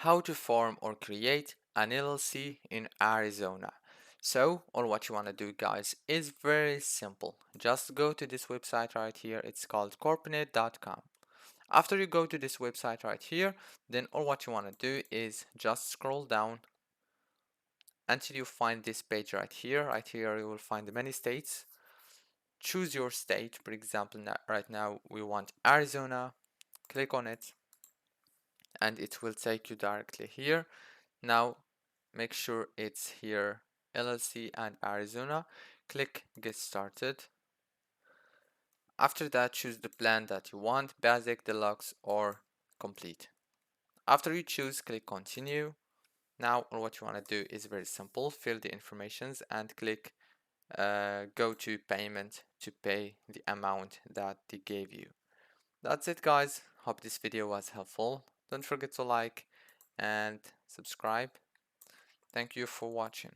how to form or create an LLC in Arizona. So, all what you want to do, guys, is very simple. Just go to this website right here. It's called corpnet.com. After you go to this website right here, then all what you want to do is just scroll down until you find this page right here. Right here, you will find many states. Choose your state. For example, right now we want Arizona. Click on it, and it will take you directly here. Now, make sure it's here, LLC and Arizona. Click Get Started. After that, choose the plan that you want, Basic, Deluxe, or Complete. After you choose, click Continue. Now, what you want to do is very simple. Fill the informations and click Go to Payment to pay the amount that they gave you. That's it, guys. Hope this video was helpful. Don't forget to like and subscribe. Thank you for watching.